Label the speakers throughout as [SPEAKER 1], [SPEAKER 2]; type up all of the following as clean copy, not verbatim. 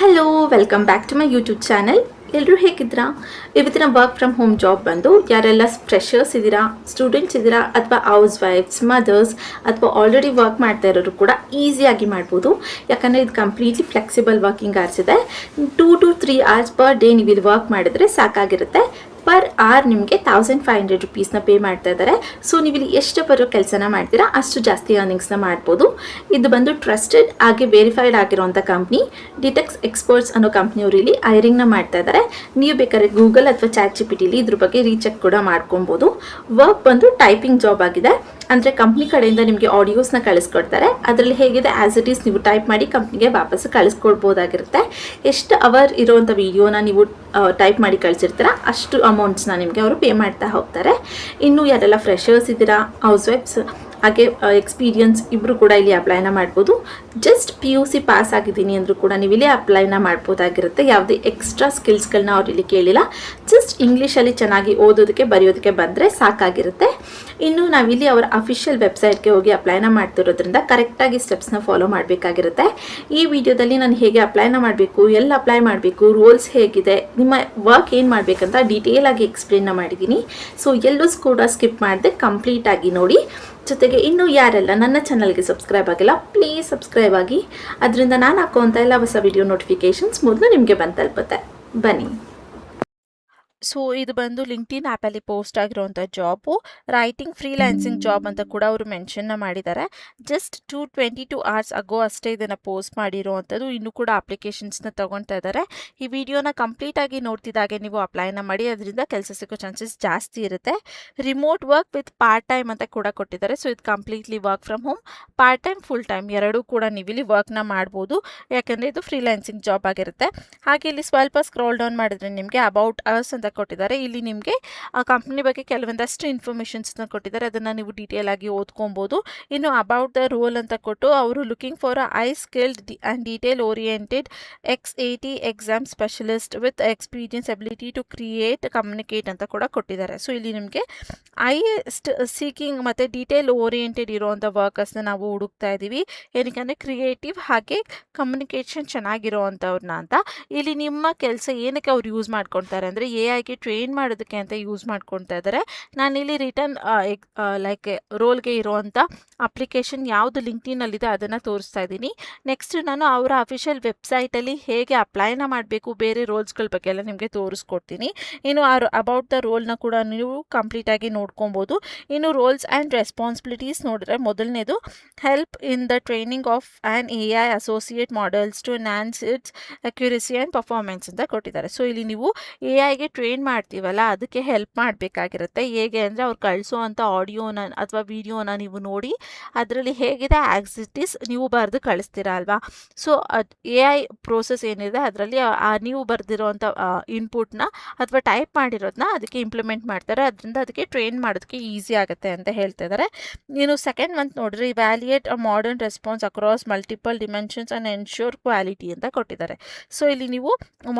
[SPEAKER 1] Hello, welcome back to my YouTube channel. ಎಲ್ಲರೂ ಹೇಗಿದ್ದೀರಾ? ಇವತ್ತಿನ ವರ್ಕ್ ಫ್ರಮ್ ಹೋಮ್ ಜಾಬ್ ಬಂದು ಯಾರೆಲ್ಲ ಫ್ರೆಷರ್ಸ್ ಇದ್ದೀರಾ, ಸ್ಟೂಡೆಂಟ್ಸ್ ಇದ್ದೀರಾ, ಅಥವಾ ಹೌಸ್ ವೈಫ್ಸ್, ಮದರ್ಸ್, ಅಥವಾ ಆಲ್ರೆಡಿ ವರ್ಕ್ ಮಾಡ್ತಾ ಇರೋರು ಕೂಡ ಈಸಿಯಾಗಿ ಮಾಡ್ಬೋದು. ಯಾಕಂದರೆ ಇದು ಕಂಪ್ಲೀಟ್ಲಿ ಫ್ಲೆಕ್ಸಿಬಲ್ ವರ್ಕಿಂಗ್ ಅವರ್ಸ್ ಇದೆ. 2 to 3 hours ಪರ್ ಡೇ ನೀವು ಇದು ವರ್ಕ್ ಮಾಡಿದ್ರೆ ಸಾಕಾಗಿರುತ್ತೆ. ಪರ್ ಅವರ್ ನಿಮಗೆ 1500 rupees ಪೇ ಮಾಡ್ತಾ ಇದ್ದಾರೆ. ಸೊ ನೀವು ಇಲ್ಲಿ ಎಷ್ಟು ಬರೋ ಕೆಲಸನ ಮಾಡ್ತೀರಾ ಅಷ್ಟು ಜಾಸ್ತಿ ಅರ್ನಿಂಗ್ಸ್ನ ಮಾಡ್ಬೋದು. ಇದು ಬಂದು ಟ್ರಸ್ಟೆಡ್ ಹಾಗೆ ವೆರಿಫೈಡ್ ಆಗಿರೋಂಥ ಕಂಪ್ನಿ ಡಿಟೆಕ್ಸ್ ಎಕ್ಸ್ಪರ್ಟ್ಸ್ ಅನ್ನೋ ಕಂಪ್ನಿಯವರು ಇಲ್ಲಿ ಹೈರಿಂಗ್ನ ಮಾಡ್ತಾ ಇದ್ದಾರೆ. ನೀವು ಬೇಕಾದ್ರೆ ಗೂಗಲ್ ಅಥವಾ ಚಾಟ್ ಜಿಪಿಟಿಲಿ ಇದ್ರ ಬಗ್ಗೆ ರೀಚೆಕ್ ಕೂಡ ಮಾಡ್ಕೊಬೋದು. ವರ್ಕ್ ಬಂದು ಟೈಪಿಂಗ್ ಜಾಬ್ ಆಗಿದೆ. ಅಂದರೆ ಕಂಪ್ನಿ ಕಡೆಯಿಂದ ನಿಮಗೆ ಆಡಿಯೋಸ್ನ ಕಳಿಸ್ಕೊಡ್ತಾರೆ. ಅದರಲ್ಲಿ ಹೇಗಿದೆ ಆ್ಯಸ್ ಇಟ್ ಈಸ್ ನೀವು ಟೈಪ್ ಮಾಡಿ ಕಂಪ್ನಿಗೆ ವಾಪಸ್ ಕಳಿಸ್ಕೊಡ್ಬೋದಾಗಿರುತ್ತೆ. ಎಷ್ಟು ಅವರ್ ಇರೋವಂಥ ವಿಡಿಯೋನ ನೀವು ಟೈಪ್ ಮಾಡಿ ಕಳಿಸಿರ್ತೀರ ಅಷ್ಟು ಅಮೌಂಟ್ಸ್ನ ನಿಮಗೆ ಅವರು ಪೇ ಮಾಡ್ತಾ ಹೋಗ್ತಾರೆ. ಇನ್ನು ಯಾರೆಲ್ಲ ಫ್ರೆಷರ್ಸ್ ಇದ್ದೀರಾ, ಹೌಸ್ ವೈಫ್ಸ್ ಹಾಗೆ ಎಕ್ಸ್ಪೀರಿಯನ್ಸ್ ಇಬ್ಬರು ಕೂಡ ಇಲ್ಲಿ ಅಪ್ಲೈನ ಮಾಡ್ಬೋದು. ಜಸ್ಟ್ PUC ಪಾಸ್ ಆಗಿದ್ದೀನಿ ಅಂದರೂ ಕೂಡ ನೀವು ಇಲ್ಲಿ ಅಪ್ಲೈನ ಮಾಡ್ಬೋದಾಗಿರುತ್ತೆ. ಯಾವುದೇ ಎಕ್ಸ್ಟ್ರಾ ಸ್ಕಿಲ್ಸ್ಗಳನ್ನ ಅವ್ರು ಇಲ್ಲಿ ಕೇಳಿಲ್ಲ. ಜಸ್ಟ್ ಇಂಗ್ಲೀಷಲ್ಲಿ ಚೆನ್ನಾಗಿ ಓದೋದಕ್ಕೆ ಬರೆಯೋದಕ್ಕೆ ಬಂದರೆ ಸಾಕಾಗಿರುತ್ತೆ. ಇನ್ನು ನಾವಿಲ್ಲಿ ಅವರ ಅಫಿಷಿಯಲ್ ವೆಬ್ಸೈಟ್ಗೆ ಹೋಗಿ ಅಪ್ಲೈನ ಮಾಡ್ತಿರೋದ್ರಿಂದ ಕರೆಕ್ಟಾಗಿ ಸ್ಟೆಪ್ಸ್ನ ಫಾಲೋ ಮಾಡಬೇಕಾಗಿರುತ್ತೆ. ಈ ವಿಡಿಯೋದಲ್ಲಿ ನಾನು ಹೇಗೆ ಅಪ್ಲೈನ ಮಾಡಬೇಕು, ಎಲ್ಲ ಅಪ್ಲೈ ಮಾಡಬೇಕು, ರೋಲ್ಸ್ ಹೇಗಿದೆ, ನಿಮ್ಮ ವರ್ಕ್ ಏನು ಮಾಡಬೇಕಂತ ಡೀಟೇಲಾಗಿ ಎಕ್ಸ್ಪ್ಲೇನ್ನ ಮಾಡಿದ್ದೀನಿ. ಸೊ ಎಲ್ಲೂ ಕೂಡ ಸ್ಕಿಪ್ ಮಾಡದೆ ಕಂಪ್ಲೀಟಾಗಿ ನೋಡಿ. ಜೊತೆಗೆ ಇನ್ನೂ ಯಾರೆಲ್ಲ ನನ್ನ ಚಾನಲ್ಗೆ ಸಬ್ಸ್ಕ್ರೈಬ್ ಆಗಿಲ್ಲ ಪ್ಲೀಸ್ ಸಬ್ಸ್ಕ್ರೈಬ್ ಆಗಿ. ಅದರಿಂದ ನಾನು ಹಾಕುವಂಥ ಎಲ್ಲ ಹೊಸ ವಿಡಿಯೋ ನೋಟಿಫಿಕೇಷನ್ಸ್ ಮೊದಲು ನಿಮಗೆ ಬಂದು ತಲುಪುತ್ತೆ. ಬನ್ನಿ.
[SPEAKER 2] ಸೊ ಇದು ಬಂದು ಲಿಂಕ್ಡ್ಇನ್ ಆ್ಯಪಲ್ಲಿ ಪೋಸ್ಟ್ ಆಗಿರೋವಂಥ ಜಾಬು. ರೈಟಿಂಗ್ ಫ್ರೀಲ್ಯಾನ್ಸಿಂಗ್ ಜಾಬ್ ಅಂತ ಕೂಡ ಅವರು ಮೆನ್ಷನ್ನ ಮಾಡಿದ್ದಾರೆ. ಜಸ್ಟ್ 22 hours ಅಗೋ ಅಷ್ಟೇ ಇದನ್ನು ಪೋಸ್ಟ್ ಮಾಡಿರೋವಂಥದ್ದು. ಇನ್ನೂ ಕೂಡ ಅಪ್ಲಿಕೇಶನ್ಸ್ನ ತೊಗೊಳ್ತಾ ಇದ್ದಾರೆ. ಈ ವಿಡಿಯೋನ ಕಂಪ್ಲೀಟಾಗಿ ನೋಡ್ತಿದ್ದಾಗೆ ನೀವು ಅಪ್ಲೈನ ಮಾಡಿ, ಅದರಿಂದ ಕೆಲಸ ಸಿಗೋ ಚಾನ್ಸಸ್ ಜಾಸ್ತಿ ಇರುತ್ತೆ. Remote work with part time ಅಂತ ಕೂಡ ಕೊಟ್ಟಿದ್ದಾರೆ. ಸೊ ಇದು completely work from home, part time full time ಎರಡೂ ಕೂಡ ನೀವು ಇಲ್ಲಿ ವರ್ಕ್ನ ಮಾಡ್ಬೋದು. ಯಾಕೆಂದರೆ ಇದು ಫ್ರೀಲ್ಯಾನ್ಸಿಂಗ್ ಜಾಬ್ ಆಗಿರುತ್ತೆ. ಹಾಗೆ ಇಲ್ಲಿ ಸ್ವಲ್ಪ ಸ್ಕ್ರೋಲ್ ಡೌನ್ ಮಾಡಿದ್ರೆ ನಿಮಗೆ ಅಬೌಟ್ ಅಸ್ ಅಂತ ಕೊಟ್ಟಿದ್ದಾರೆ. ಇಲ್ಲಿ ನಿಮಗೆ ಆ ಕಂಪ್ನಿ ಬಗ್ಗೆ ಕೆಲವೊಂದಷ್ಟು ಇನ್ಫಾರ್ಮೇಷನ್ಸ್ನ ಕೊಟ್ಟಿದ್ದಾರೆ. ಅದನ್ನು ನೀವು ಡೀಟೇಲ್ ಆಗಿ ಓದ್ಕೊಬೋದು. ಇನ್ನು ಅಬೌಟ್ ದ ರೋಲ್ ಅಂತ ಕೊಟ್ಟು ಅವರು looking for a skilled and detail oriented XAT exam specialist with experience ability to create communicate ಅಂತ ಕೂಡ ಕೊಟ್ಟಿದ್ದಾರೆ. ಸೊ ಇಲ್ಲಿ ನಿಮಗೆ ಸೀಕಿಂಗ್ ಮತ್ತು ಡೀಟೇಲ್ ಓರಿಯೆಂಟೆಡ್ ಇರೋವಂಥ ವರ್ಕರ್ಸ್ನ ನಾವು ಹುಡುಕ್ತಾ ಇದ್ದೀವಿ. ಏನಕ್ಕೆ ಕ್ರಿಯೇಟಿವ್ ಹಾಗೆ ಕಮ್ಯುನಿಕೇಷನ್ ಚೆನ್ನಾಗಿರೋವಂಥವ್ರನ್ನ ಅಂತ. ಇಲ್ಲಿ ನಿಮ್ಮ ಕೆಲಸ ಏನಕ್ಕೆ ಅವ್ರು ಯೂಸ್ ಮಾಡ್ಕೊಳ್ತಾರೆ ಅಂದರೆ AI ಟ್ರೈನ್ ಮಾಡೋದಕ್ಕೆ ಅಂತ ಯೂಸ್ ಮಾಡ್ಕೊಳ್ತಾ ಇದ್ದಾರೆ. ನಾನಿಲ್ಲಿ ರಿಟರ್ನ್ ಲೈಕ್ ರೋಲ್ಗೆ ಇರುವಂಥ ಅಪ್ಲಿಕೇಶನ್ ಯಾವುದು ಲಿಂಕ್ಡ್ಇನ್ನಲ್ಲಿದೆ ಅದನ್ನು ತೋರಿಸ್ತಾ ಇದ್ದೀನಿ. ನೆಕ್ಸ್ಟ್ ನಾನು ಅವರ ಅಫಿಷಿಯಲ್ ವೆಬ್ಸೈಟಲ್ಲಿ ಹೇಗೆ ಅಪ್ಲೈನ ಮಾಡಬೇಕು, ಬೇರೆ ರೋಲ್ಸ್ಗಳ ಬಗ್ಗೆ ಎಲ್ಲ ನಿಮಗೆ ತೋರಿಸ್ಕೊಡ್ತೀನಿ. ಇನ್ನು ಅಬೌಟ್ ದ ರೋಲ್ನ ಕೂಡ ನೀವು ಕಂಪ್ಲೀಟಾಗಿ ನೋಡ್ಕೊಬೋದು. ಇನ್ನು ರೋಲ್ಸ್ ಆ್ಯಂಡ್ ರೆಸ್ಪಾನ್ಸಿಬಿಲಿಟೀಸ್ ನೋಡಿದ್ರೆ ಮೊದಲನೇದು help in the training of an AI associate models to enhance its accuracy and performance ಅಂತ ಕೊಟ್ಟಿದ್ದಾರೆ. ಸೊ ಇಲ್ಲಿ ನೀವು AI ಟ್ರೈನ್ ಮಾಡ್ತೀವಲ್ಲ ಅದಕ್ಕೆ ಹೆಲ್ಪ್ ಮಾಡಬೇಕಾಗಿರುತ್ತೆ. ಹೇಗೆ ಅಂದರೆ ಅವ್ರು ಕಳಿಸೋವಂಥ ಆಡಿಯೋನ ಅಥವಾ ವಿಡಿಯೋನ ನೀವು ನೋಡಿ ಅದರಲ್ಲಿ ಹೇಗಿದೆ ಆ್ಯಸ್ ಇಟ್ ಈಸ್ ನೀವು ಬರೆದು ಕಳಿಸ್ತೀರಾ ಅಲ್ವಾ. ಸೊ AI ಪ್ರೋಸೆಸ್ ಏನಿದೆ ಅದರಲ್ಲಿ ನೀವು ಬರೆದಿರೋವಂಥ ಇನ್ಪುಟ್ನ ಅಥವಾ ಟೈಪ್ ಮಾಡಿರೋದನ್ನ ಅದಕ್ಕೆ ಇಂಪ್ಲಿಮೆಂಟ್ ಮಾಡ್ತಾರೆ. ಅದರಿಂದ ಅದಕ್ಕೆ ಟ್ರೈನ್ ಮಾಡೋದಕ್ಕೆ ಈಸಿ ಆಗುತ್ತೆ ಅಂತ ಹೇಳ್ತಾ ಇದ್ದಾರೆ. ನೀನು ಸೆಕೆಂಡ್ ಮಂತ್ ನೋಡಿದ್ರೆ evaluate a modern response across multiple dimensions and ensure quality ಅಂತ ಕೊಟ್ಟಿದ್ದಾರೆ. ಸೊ ಇಲ್ಲಿ ನೀವು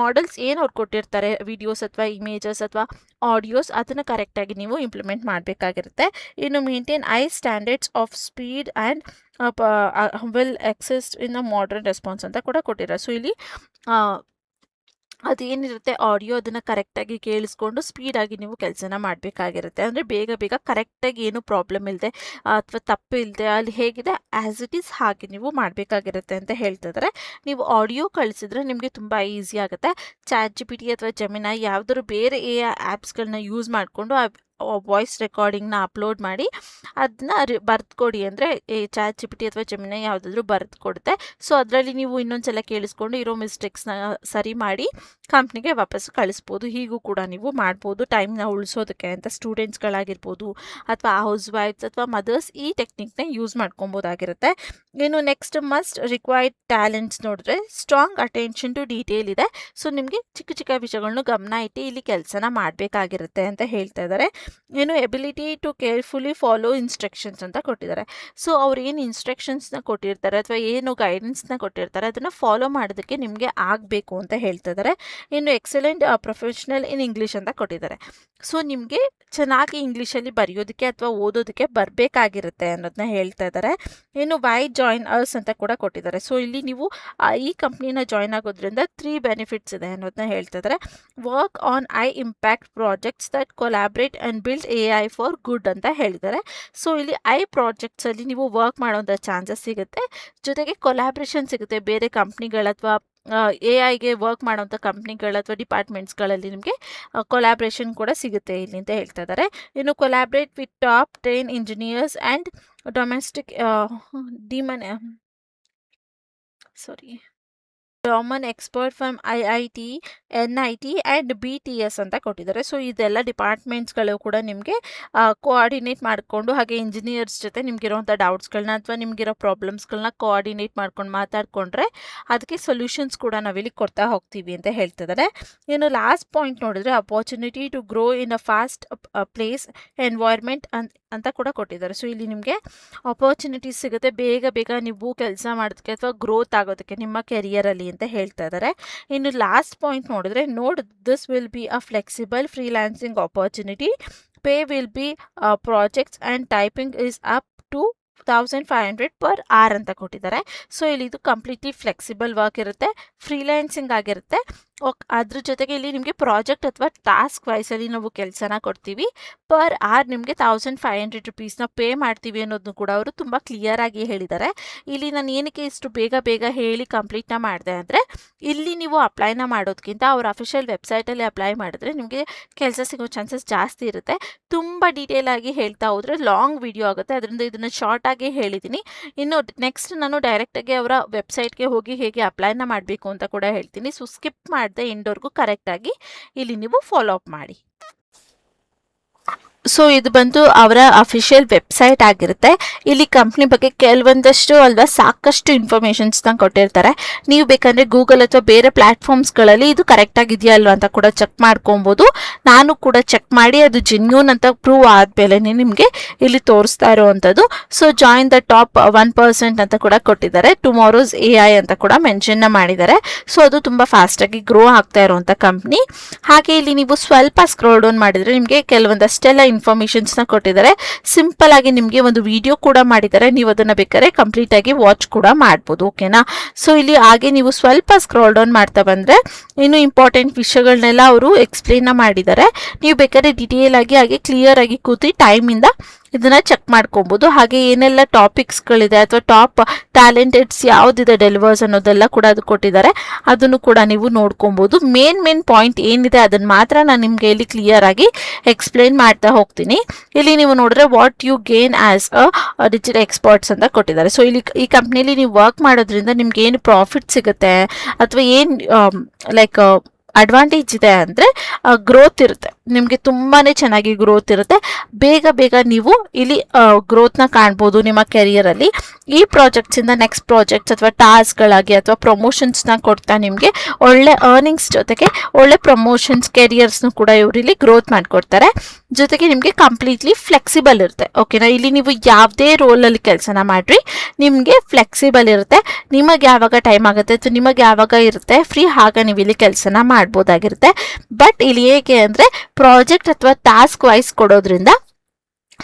[SPEAKER 2] ಮಾಡೆಲ್ಸ್ ಏನು ಅವ್ರು ಕೊಟ್ಟಿರ್ತಾರೆ ವಿಡಿಯೋಸ್ ಅಥವಾ ಇಮೇಜಸ್ ಅಥವಾ ಆಡಿಯೋಸ್ ಅದನ್ನು ಕರೆಕ್ಟಾಗಿ ನೀವು ಇಂಪ್ಲಿಮೆಂಟ್ ಮಾಡಬೇಕಾಗಿರುತ್ತೆ. ಇನ್ನು maintain I standards of speed and will exist in a modern response ಅಂತ ಕೂಡ ಕೊಟ್ಟಿದ್ದಾರೆ. ಸೊ ಇಲ್ಲಿ ಅದೇನಿರುತ್ತೆ ಆಡಿಯೋ ಅದನ್ನು ಕರೆಕ್ಟಾಗಿ ಕೇಳಿಸ್ಕೊಂಡು ಸ್ಪೀಡಾಗಿ ನೀವು ಕೆಲಸನ ಮಾಡಬೇಕಾಗಿರುತ್ತೆ. ಅಂದರೆ ಬೇಗ ಬೇಗ ಕರೆಕ್ಟಾಗಿ ಏನು ಪ್ರಾಬ್ಲಮ್ ಇಲ್ಲದೆ ಅಥವಾ ತಪ್ಪು ಇಲ್ಲದೆ ಅಲ್ಲಿ ಹೇಗಿದೆ ಆ್ಯಸ್ ಇಟ್ ಈಸ್ ಹಾಗೆ ನೀವು ಮಾಡಬೇಕಾಗಿರುತ್ತೆ ಅಂತ ಹೇಳ್ತಿದ್ದಾರೆ. ನೀವು ಆಡಿಯೋ ಕಳಿಸಿದ್ರೆ ನಿಮಗೆ ತುಂಬ ಈಸಿ ಆಗುತ್ತೆ. ಚಾಟ್ GPT ಅಥವಾ ಜೆಮಿನೈ ಯಾವುದಾದ್ರು ಬೇರೆ AI ಆ್ಯಪ್ಸ್ಗಳನ್ನ ಯೂಸ್ ಮಾಡಿಕೊಂಡು ವಾಯ್ಸ್ ರೆಕಾರ್ಡಿಂಗ್ನ ಅಪ್ಲೋಡ್ ಮಾಡಿ ಅದನ್ನ ಬರೆದುಕೊಡಿ ಅಂದರೆ ಚಾಟ್ GPT ಅಥವಾ ಜೆಮಿನೈ ಯಾವುದಾದ್ರೂ ಬರೆದು ಕೊಡುತ್ತೆ. ಸೊ ಅದರಲ್ಲಿ ನೀವು ಇನ್ನೊಂದ್ಸಲ ಕೇಳಿಸ್ಕೊಂಡು ಇರೋ ಮಿಸ್ಟೇಕ್ಸ್ನ ಸರಿ ಮಾಡಿ ಕಂಪ್ನಿಗೆ ವಾಪಸ್ ಕಳಿಸ್ಬೋದು. ಹೀಗೂ ಕೂಡ ನೀವು ಮಾಡ್ಬೋದು ಟೈಮ್ನ ಉಳಿಸೋದಕ್ಕೆ ಅಂತ. ಸ್ಟೂಡೆಂಟ್ಸ್ಗಳಾಗಿರ್ಬೋದು ಅಥವಾ ಹೌಸ್ ವೈಫ್ಸ್ ಅಥವಾ ಮದರ್ಸ್ ಈ ಟೆಕ್ನಿಕ್ನ ಯೂಸ್ ಮಾಡ್ಕೊಬೋದಾಗಿರುತ್ತೆ. ಇನ್ನು ನೆಕ್ಸ್ಟ್ ಮಸ್ಟ್ ರಿಕ್ವೈರ್ಡ್ ಟ್ಯಾಲೆಂಟ್ಸ್ ನೋಡಿದ್ರೆ ಸ್ಟ್ರಾಂಗ್ ಅಟೆನ್ಷನ್ ಟು ಡೀಟೇಲ್ ಇದೆ. ಸೊ ನಿಮಗೆ ಚಿಕ್ಕ ಚಿಕ್ಕ ವಿಷಯಗಳನ್ನ ಗಮನ ಇಟ್ಟು ಇಲ್ಲಿ ಕೆಲಸನ ಮಾಡಬೇಕಾಗಿರುತ್ತೆ ಅಂತ ಹೇಳ್ತಾ ಇದ್ದಾರೆ. ಏನು ability to carefully follow instructions ಅಂತ ಕೊಟ್ಟಿದ್ದಾರೆ. ಸೊ ಅವ್ರು ಏನು ಇನ್ಸ್ಟ್ರಕ್ಷನ್ಸ್ನ ಕೊಟ್ಟಿರ್ತಾರೆ ಅಥವಾ ಏನು ಗೈಡೆನ್ಸ್ನ ಕೊಟ್ಟಿರ್ತಾರೆ ಅದನ್ನು ಫಾಲೋ ಮಾಡೋದಕ್ಕೆ ನಿಮಗೆ ಆಗಬೇಕು ಅಂತ ಹೇಳ್ತಾ ಇದ್ದಾರೆ. ಇನ್ನು ಎಕ್ಸಲೆಂಟ್ ಪ್ರೊಫೆಷ್ನಲ್ ಇನ್ ಇಂಗ್ಲೀಷ್ ಅಂತ ಕೊಟ್ಟಿದ್ದಾರೆ. ಸೊ ನಿಮಗೆ ಚೆನ್ನಾಗಿ ಇಂಗ್ಲೀಷಲ್ಲಿ ಬರೆಯೋದಕ್ಕೆ ಅಥವಾ ಓದೋದಕ್ಕೆ ಬರಬೇಕಾಗಿರುತ್ತೆ ಅನ್ನೋದನ್ನ ಹೇಳ್ತಾ ಇದ್ದಾರೆ. ಇನ್ನು ವೈ ಜಾಯಿನ್ ಅಸ್ ಅಂತ ಕೂಡ ಕೊಟ್ಟಿದ್ದಾರೆ. ಸೊ ಇಲ್ಲಿ ನೀವು ಈ ಕಂಪ್ನಿನ ಜಾಯ್ನ್ ಆಗೋದ್ರಿಂದ 3 ಬೆನಿಫಿಟ್ಸ್ ಇದೆ ಅನ್ನೋದನ್ನ ಹೇಳ್ತಾ ಇದ್ದಾರೆ. Work on I impact projects that collaborate and build AI for good ಅಂತ ಹೇಳಿದ್ದಾರೆ. ಸೊ ಇಲ್ಲಿ ಪ್ರಾಜೆಕ್ಟ್ಸಲ್ಲಿ ನೀವು ವರ್ಕ್ ಮಾಡೋಂಥ ಚಾನ್ಸಸ್ ಸಿಗುತ್ತೆ, ಜೊತೆಗೆ ಕೊಲಾಬ್ರೇಷನ್ ಸಿಗುತ್ತೆ ಬೇರೆ ಕಂಪ್ನಿಗಳ ಅಥವಾ AI ವರ್ಕ್ ಮಾಡೋಂಥ ಕಂಪ್ನಿಗಳ ಅಥವಾ ಡಿಪಾರ್ಟ್ಮೆಂಟ್ಸ್ಗಳಲ್ಲಿ ನಿಮಗೆ ಕೊಲಾಬ್ರೇಷನ್ ಕೂಡ ಸಿಗುತ್ತೆ ಇಲ್ಲಿ ಅಂತ ಹೇಳ್ತಾ ಇದ್ದಾರೆ. ಇನ್ನು collaborate with top 10 engineers and domestic Daman expert from IIT, NIT and BTS ಅಂತ ಕೊಟ್ಟಿದ್ದಾರೆ. ಸೊ ಇದೆಲ್ಲ ಡಿಪಾರ್ಟ್ಮೆಂಟ್ಸ್ಗಳು ಕೂಡ ನಿಮಗೆ ಕೋಆರ್ಡಿನೇಟ್ ಮಾಡಿಕೊಂಡು ಹಾಗೆ ಇಂಜಿನಿಯರ್ಸ್ ಜೊತೆ ನಿಮಗಿರೋಂಥ ಡೌಟ್ಸ್ಗಳನ್ನ ಅಥವಾ ನಿಮಗಿರೋ ಪ್ರಾಬ್ಲಮ್ಸ್ಗಳನ್ನ ಕೋಆರ್ಡಿನೇಟ್ ಮಾಡ್ಕೊಂಡು ಮಾತಾಡಿಕೊಂಡ್ರೆ ಅದಕ್ಕೆ ಸೊಲ್ಯೂಷನ್ಸ್ ಕೂಡ ನಾವಿಲ್ಲಿ ಕೊಡ್ತಾ ಹೋಗ್ತೀವಿ ಅಂತ ಹೇಳ್ತಿದ್ದಾರೆ. ಇನ್ನು ಲಾಸ್ಟ್ ಪಾಯಿಂಟ್ ನೋಡಿದ್ರೆ opportunity to grow in a fast place environment ಅಂತ ಕೂಡ ಕೊಟ್ಟಿದ್ದಾರೆ. ಸೊ ಇಲ್ಲಿ ನಿಮಗೆ ಅಪಾರ್ಚುನಿಟೀಸ್ ಸಿಗುತ್ತೆ, ಬೇಗ ಬೇಗ ನೀವು ಕೆಲಸ ಮಾಡೋದಕ್ಕೆ ಅಥವಾ ಗ್ರೋತ್ ಆಗೋದಕ್ಕೆ ನಿಮ್ಮ ಕೆರಿಯರಲ್ಲಿ ಅಂತ ಹೇಳ್ತಾ ಇದ್ದಾರೆ. ಇನ್ನು ಲಾಸ್ಟ್ ಪಾಯಿಂಟ್ ನೋಡಿದ್ರೆ this will be a flexible freelancing opportunity, pay will be projects and typing is up to 1500 per hour ಅಂತ ಕೊಟ್ಟಿದ್ದಾರೆ. ಸೊ ಇಲ್ಲಿ ಇದು ಕಂಪ್ಲೀಟ್ಲಿ ಫ್ಲೆಕ್ಸಿಬಲ್ ವರ್ಕ್ ಇರುತ್ತೆ, ಫ್ರೀಲ್ಯಾನ್ಸಿಂಗ್ ಆಗಿರುತ್ತೆ. ಅದ್ರ ಜೊತೆಗೆ ಇಲ್ಲಿ ನಿಮಗೆ ಪ್ರಾಜೆಕ್ಟ್ ಅಥವಾ ಟಾಸ್ಕ್ ವೈಸಲ್ಲಿ ನಾವು ಕೆಲಸನ ಕೊಡ್ತೀವಿ. ಪರ್ ಅವರ್ ನಿಮಗೆ 1500 ರುಪೀಸ್ನ ಪೇ ಮಾಡ್ತೀವಿ ಅನ್ನೋದನ್ನು ಕೂಡ ಅವರು ತುಂಬ ಕ್ಲಿಯರ್ ಆಗಿ ಹೇಳಿದ್ದಾರೆ. ಇಲ್ಲಿ ನಾನು ಏನಕ್ಕೆ ಇಷ್ಟು ಬೇಗ ಹೇಳಿ ಕಂಪ್ಲೀಟ್ನ ಮಾಡಿದೆ ಅಂದರೆ ಇಲ್ಲಿ ನೀವು ಅಪ್ಲೈನ ಮಾಡೋದಕ್ಕಿಂತ ಅವ್ರ ಅಫಿಷಿಯಲ್ ವೆಬ್ಸೈಟಲ್ಲಿ ಅಪ್ಲೈ ಮಾಡಿದ್ರೆ ನಿಮಗೆ ಕೆಲಸ ಸಿಗೋ ಚಾನ್ಸಸ್ ಜಾಸ್ತಿ ಇರುತ್ತೆ. ತುಂಬ ಡೀಟೇಲ್ ಆಗಿ ಹೇಳ್ತಾ ಹೋದರೆ ಲಾಂಗ್ ವಿಡಿಯೋ ಆಗುತ್ತೆ, ಅದರಿಂದ ಇದನ್ನು ಶಾರ್ಟ್ ಆಗಿ ಹೇಳಿದ್ದೀನಿ. ಇನ್ನು ನೆಕ್ಸ್ಟ್ ನಾನು ಡೈರೆಕ್ಟಾಗಿ ಅವರ ವೆಬ್ಸೈಟ್ಗೆ ಹೋಗಿ ಹೇಗೆ ಅಪ್ಲೈನ ಮಾಡಬೇಕು ಅಂತ ಕೂಡ ಹೇಳ್ತೀನಿ. ಸೊ ಸ್ಕಿಪ್ ಮಾಡದೆ ಎಂಡ್ವರೆಗೂ ಕರೆಕ್ಟಾಗಿ ಇಲ್ಲಿ ನೀವು ಫಾಲೋ ಅಪ್ ಮಾಡಿ. ಸೊ ಇದು ಬಂದು ಅವರ ಅಫಿಷಿಯಲ್ ವೆಬ್ಸೈಟ್ ಆಗಿರುತ್ತೆ. ಇಲ್ಲಿ ಕಂಪ್ನಿ ಬಗ್ಗೆ ಕೆಲವೊಂದಷ್ಟು ಅಲ್ವಾ ಸಾಕಷ್ಟು ಇನ್ಫಾರ್ಮೇಷನ್ಸ್ನ ಕೊಟ್ಟಿರ್ತಾರೆ. ನೀವು ಬೇಕಂದರೆ ಗೂಗಲ್ ಅಥವಾ ಬೇರೆ ಪ್ಲ್ಯಾಟ್ಫಾರ್ಮ್ಸ್ಗಳಲ್ಲಿ ಇದು ಕರೆಕ್ಟಾಗಿದೆಯಾ ಅಲ್ವಾ ಅಂತ ಕೂಡ ಚೆಕ್ ಮಾಡ್ಕೊಬೋದು. ನಾನು ಕೂಡ ಚೆಕ್ ಮಾಡಿ ಅದು ಜೆನ್ಯೂನ್ ಅಂತ ಪ್ರೂವ್ ಆದಮೇಲೆ ನಿಮಗೆ ಇಲ್ಲಿ ತೋರಿಸ್ತಾ ಇರೋವಂಥದ್ದು. ಸೊ ಜಾಯಿನ್ ದ ಟಾಪ್ 1% ಅಂತ ಕೂಡ ಕೊಟ್ಟಿದ್ದಾರೆ. ಟುಮಾರೋಸ್ AI ಅಂತ ಕೂಡ ಮೆನ್ಷನ್ನ ಮಾಡಿದ್ದಾರೆ. ಸೊ ಅದು ತುಂಬ ಫಾಸ್ಟಾಗಿ ಗ್ರೋ ಆಗ್ತಾ ಇರುವಂಥ ಕಂಪ್ನಿ. ಹಾಗೆ ಇಲ್ಲಿ ನೀವು ಸ್ವಲ್ಪ ಸ್ಕ್ರೋಲ್ ಡೌನ್ ಮಾಡಿದರೆ ನಿಮಗೆ ಕೆಲವೊಂದಷ್ಟೆಲ್ಲ ಇನ್ಫಾರ್ಮೇಷನ್ಸ್ನ ಕೊಟ್ಟಿದ್ದಾರೆ. ಸಿಂಪಲ್ ಆಗಿ ನಿಮಗೆ ಒಂದು ವಿಡಿಯೋ ಕೂಡ ಮಾಡಿದ್ದಾರೆ, ನೀವು ಅದನ್ನು ಬೇಕಾದ್ರೆ ಕಂಪ್ಲೀಟ್ ಆಗಿ ವಾಚ್ ಕೂಡ ಮಾಡ್ಬೋದು. ಓಕೆನಾ. ಸೊ ಇಲ್ಲಿ ಹಾಗೆ ನೀವು ಸ್ವಲ್ಪ ಸ್ಕ್ರೋಲ್ ಡೌನ್ ಮಾಡ್ತಾ ಬಂದರೆ ಇನ್ನು ಇಂಪಾರ್ಟೆಂಟ್ ವಿಷಯಗಳನ್ನೆಲ್ಲ ಅವರು ಎಕ್ಸ್ಪ್ಲೇನ್ನ ಮಾಡಿದ್ದಾರೆ. ನೀವು ಬೇಕಾದ್ರೆ ಡಿಟೇಲ್ ಆಗಿ ಹಾಗೆ ಕ್ಲಿಯರ್ ಆಗಿ ಕೂತಿ ಟೈಮಿಂದ ಇದನ್ನ ಚೆಕ್ ಮಾಡ್ಕೊಬೋದು. ಹಾಗೆ ಏನೆಲ್ಲ ಟಾಪಿಕ್ಸ್ಗಳಿದೆ ಅಥವಾ ಟಾಪ್ ಟ್ಯಾಲೆಂಟೆಡ್ಸ್ ಯಾವುದಿದೆ ಡೆಲಿವರ್ಸ್ ಅನ್ನೋದೆಲ್ಲ ಕೂಡ ಅದು ಕೊಟ್ಟಿದ್ದಾರೆ, ಅದನ್ನು ಕೂಡ ನೀವು ನೋಡ್ಕೊಬೋದು. ಮೇನ್ ಪಾಯಿಂಟ್ ಏನಿದೆ ಅದನ್ನು ಮಾತ್ರ ನಾನು ನಿಮಗೆ ಇಲ್ಲಿ ಕ್ಲಿಯರ್ ಆಗಿ ಎಕ್ಸ್ಪ್ಲೇನ್ ಮಾಡ್ತಾ ಹೋಗ್ತೀನಿ. ಇಲ್ಲಿ ನೀವು ನೋಡಿದ್ರೆ what you gain as a digital experts ಅಂತ ಕೊಟ್ಟಿದ್ದಾರೆ. ಸೊ ಇಲ್ಲಿ ಈ ಕಂಪ್ನಿಲಿ ನೀವು ವರ್ಕ್ ಮಾಡೋದ್ರಿಂದ ನಿಮ್ಗೆ ಏನು ಪ್ರಾಫಿಟ್ ಸಿಗುತ್ತೆ ಅಥವಾ ಏನು ಲೈಕ್ ಅಡ್ವಾಂಟೇಜ್ ಇದೆ ಅಂದರೆ ಗ್ರೋತ್ ಇರುತ್ತೆ, ನಿಮಗೆ ತುಂಬಾ ಚೆನ್ನಾಗಿ ಗ್ರೋತ್ ಇರುತ್ತೆ. ಬೇಗ ನೀವು ಇಲ್ಲಿ ಗ್ರೋತ್ನ ಕಾಣ್ಬೋದು ನಿಮ್ಮ ಕೆರಿಯರಲ್ಲಿ. ಈ ಪ್ರಾಜೆಕ್ಟ್ಸಿಂದ ನೆಕ್ಸ್ಟ್ ಪ್ರಾಜೆಕ್ಟ್ಸ್ ಅಥವಾ ಟಾಸ್ಕ್ಗಳಾಗಿ ಅಥವಾ ಪ್ರಮೋಷನ್ಸ್ನ ಕೊಡ್ತಾ ನಿಮಗೆ ಒಳ್ಳೆ ಅರ್ನಿಂಗ್ಸ್ ಜೊತೆಗೆ ಒಳ್ಳೆ ಪ್ರಮೋಷನ್ಸ್ ಕೆರಿಯರ್ಸ್ನು ಕೂಡ ಇವರಿಲ್ಲಿ ಗ್ರೋತ್ ಮಾಡಿಕೊಡ್ತಾರೆ. ಜೊತೆಗೆ ನಿಮಗೆ ಕಂಪ್ಲೀಟ್ಲಿ ಫ್ಲೆಕ್ಸಿಬಲ್ ಇರುತ್ತೆ. ಓಕೆನಾ. ಇಲ್ಲಿ ನೀವು ಯಾವುದೇ ರೋಲಲ್ಲಿ ಕೆಲಸನ ಮಾಡಿರಿ ನಿಮಗೆ ಫ್ಲೆಕ್ಸಿಬಲ್ ಇರುತ್ತೆ. ನಿಮಗೆ ಯಾವಾಗ ಟೈಮ್ ಆಗುತ್ತೆ ಅಥವಾ ನಿಮಗೆ ಯಾವಾಗ ಇರುತ್ತೆ ಫ್ರೀ ಆಗ ನೀವು ಇಲ್ಲಿ ಕೆಲಸನ ಮಾಡ್ಬೋದಾಗಿರುತ್ತೆ. ಬಟ್ ಇಲ್ಲಿ ಹೇಗೆ ಅಂದರೆ ಪ್ರಾಜೆಕ್ಟ್ ಅಥವಾ ಟಾಸ್ಕ್ ವೈಸ್ ಕೊಡೋದ್ರಿಂದ